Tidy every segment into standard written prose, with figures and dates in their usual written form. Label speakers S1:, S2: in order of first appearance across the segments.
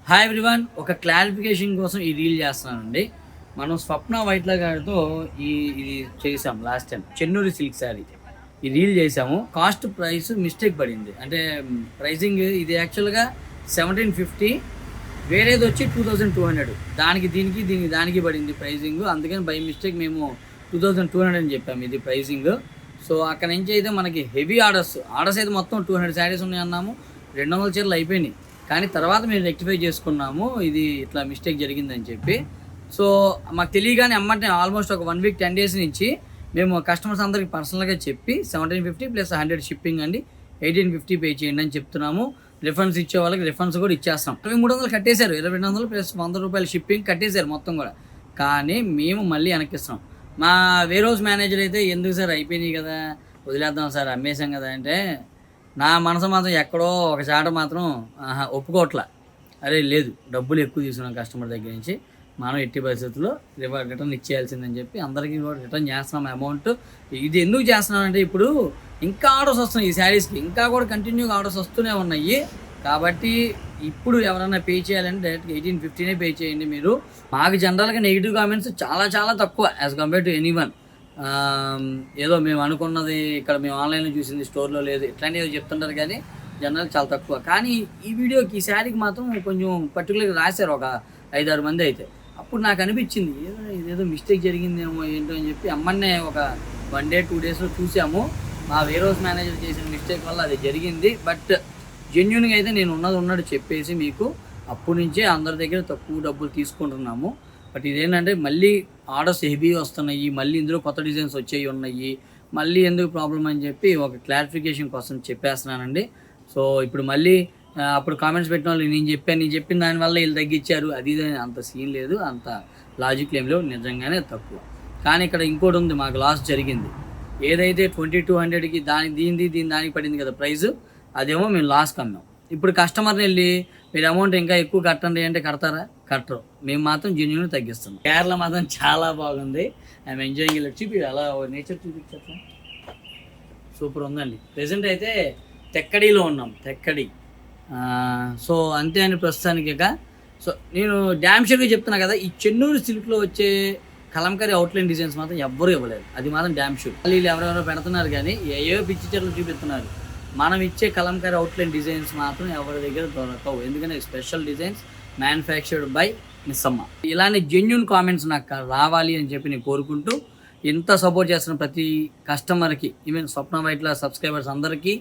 S1: Hi everyone, ఒక clarification కోసం ఈ రీల్ చేస్తున్నానండి. మనం స్వప్న వైట్ల గారితో ఇది చేసాం last time, Chennuri silk sari ఈ రీల్ చేసాము. కాస్ట్ ప్రైస్ మిస్టేక్ పడింది, అంటే ప్రైసింగ్ ఇది యాక్చువల్గా 1750, వేరేది వచ్చి 2200. దానికి పడింది ప్రైజింగ్. అందుకని బై మిస్టేక్ మేము 2200 అని చెప్పాము ఇది ప్రైజింగ్. సో అక్కడ నుంచి అయితే మనకి హెవీ ఆర్డర్స్ అయితే మొత్తం 200 శారీస్ ఉన్నాయి అన్నాము. 200 చీరలు అయిపోయినాయి, కానీ తర్వాత మేము రెక్టిఫై చేసుకున్నాము ఇది ఇట్లా మిస్టేక్ జరిగిందని చెప్పి. సో మాకు తెలియగానే అమ్మంటే ఆల్మోస్ట్ ఒక 1 వీక్ 10 days నుంచి మేము కస్టమర్స్ అందరికి పర్సనల్గా చెప్పి 1750 + 100 షిప్పింగ్ అండి, 1850 పే చేయండి అని చెప్తున్నాము. రిఫండ్స్ ఇచ్చే వాళ్ళకి రిఫండ్స్ కూడా ఇచ్చేస్తాం. 2300 కట్టేశారు, 2200 + 100 రూపాయలు షిప్పింగ్ కట్టేశారు మొత్తం కూడా. కానీ మేము మళ్ళీ వెనక్కిస్తున్నాం. మా వేర్ హౌస్ మేనేజర్ అయితే ఎందుకు సార్ అయిపోయినాయి కదా, వదిలేద్దాం సార్, అమ్మేసాం కదా అంటే, నా మనసు మాత్రం ఎక్కడో ఒక చాట మాత్రం ఒప్పుకోవట్లా. అరే లేదు, డబ్బులు ఎక్కువ తీసుకున్నాం కస్టమర్ దగ్గర నుంచి, మనం ఎట్టి పరిస్థితుల్లో రిటర్న్ ఇచ్చేయాల్సిందని చెప్పి అందరికీ కూడా రిటర్న్ చేస్తున్నాం అమౌంట్. ఇది ఎందుకు చేస్తున్నామంటే ఇప్పుడు ఇంకా ఆర్డర్స్ వస్తున్నాయి ఈ శారీస్కి, ఇంకా కూడా కంటిన్యూగా ఆర్డర్స్ వస్తూనే ఉన్నాయి. కాబట్టి ఇప్పుడు ఎవరైనా పే చేయాలంటే డైరెక్ట్గా 1850 పే చేయండి మీరు. మాకు జనరల్గా నెగిటివ్ కామెంట్స్ చాలా తక్కువ యాజ్ కంపేర్ టు ఎనీవన్. ఏదో మేము అనుకున్నది ఇక్కడ మేము ఆన్లైన్లో చూసింది స్టోర్లో లేదు ఇట్లాంటివి ఏదో చెప్తుంటారు, కానీ జనరల్ చాలా తక్కువ. కానీ ఈ వీడియోకి ఈ శారీకి మాత్రం కొంచెం పర్టికులర్గా రాశారు ఒక 5-6 మంది అయితే. అప్పుడు నాకు అనిపించింది ఇదేదో మిస్టేక్ జరిగిందేమో ఏంటో అని చెప్పి అమ్మన్నే ఒక 1 day 2 daysలో చూసాము. మా వేర్ హౌస్ మేనేజర్ చేసిన మిస్టేక్ వల్ల అది జరిగింది. బట్ జెన్యున్గా అయితే నేను ఉన్నట్టు చెప్పేసి మీకు అప్పటి నుంచే అందరి దగ్గర తక్కువ డబ్బులు తీసుకుంటున్నాము. బట్ ఇదేంటంటే మళ్ళీ ఆర్డర్స్ హెవీ వస్తున్నాయి, మళ్ళీ ఇందులో కొత్త డిజైన్స్ వచ్చేవి ఉన్నాయి, మళ్ళీ ఎందుకు ప్రాబ్లం అని చెప్పి ఒక క్లారిఫికేషన్ కోసం చెప్పేస్తున్నానండి. సో ఇప్పుడు మళ్ళీ అప్పుడు కామెంట్స్ పెట్టిన వాళ్ళు నేను చెప్పిన దానివల్ల వీళ్ళు తగ్గించారు అది అంత సీన్ లేదు, అంత లాజిక్ ఏం లేవు, నిజంగానే తక్కువ. కానీ ఇక్కడ ఇంకోటి ఉంది, మాకు లాస్ జరిగింది. ఏదైతే 2200కి దానికి పడింది కదా ప్రైస్, అదేమో మేము లాస్కి అమ్మాం. ఇప్పుడు కస్టమర్ని వెళ్ళి మీరు అమౌంట్ ఇంకా ఎక్కువ కట్టండి అంటే కడతారా? కట్టరు. మేము మాత్రం జెన్యూన్ తగ్గిస్తున్నాం. కేరళ మాత్రం చాలా బాగుంది, ఐఎమ్ ఎంజాయింగ్ ఇట్. చూపి అలా నేచర్ చూపించట్లా, సూపర్ ఉందండి. ప్రెజెంట్ అయితే తెక్కడిలో ఉన్నాం, తెక్కడి. సో అంతే అని ప్రస్తుతానికి. సో నేను డ్యామ్ షూర్గా చెప్తున్నా కదా, ఈ చెన్నూరు సిల్క్లో వచ్చే కలంకారీ అవుట్లైన్ డిజైన్స్ మాత్రం ఎవ్వరూ ఇవ్వలేదు, అది మాత్రం డ్యామ్ షూర్. వీళ్ళు ఎవరెవరో పెడుతున్నారు కానీ ఏవో పిచ్చి చీరలు చూపిస్తున్నారు. మనం ఇచ్చే కలంకారీ అవుట్లైన్ డిజైన్స్ మాత్రం ఎవరి దగ్గర దొరకవు, ఎందుకంటే special designs manufactured by Missamma. ఇలానే జెన్యూన్ కామెంట్స్ నాకు రావాలి అని చెప్పి నేను కోరుకుంటూ, ఇంత సపోర్ట్ చేస్తున్న ప్రతి కస్టమర్కి, ఈవెన్ స్వప్న వైట్ల సబ్స్క్రైబర్స్ అందరికీ,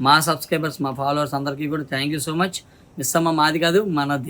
S1: మా సబ్స్క్రైబర్స్ మా ఫాలోవర్స్ అందరికీ కూడా thank you so much. Missamma మాది కాదు, మనది.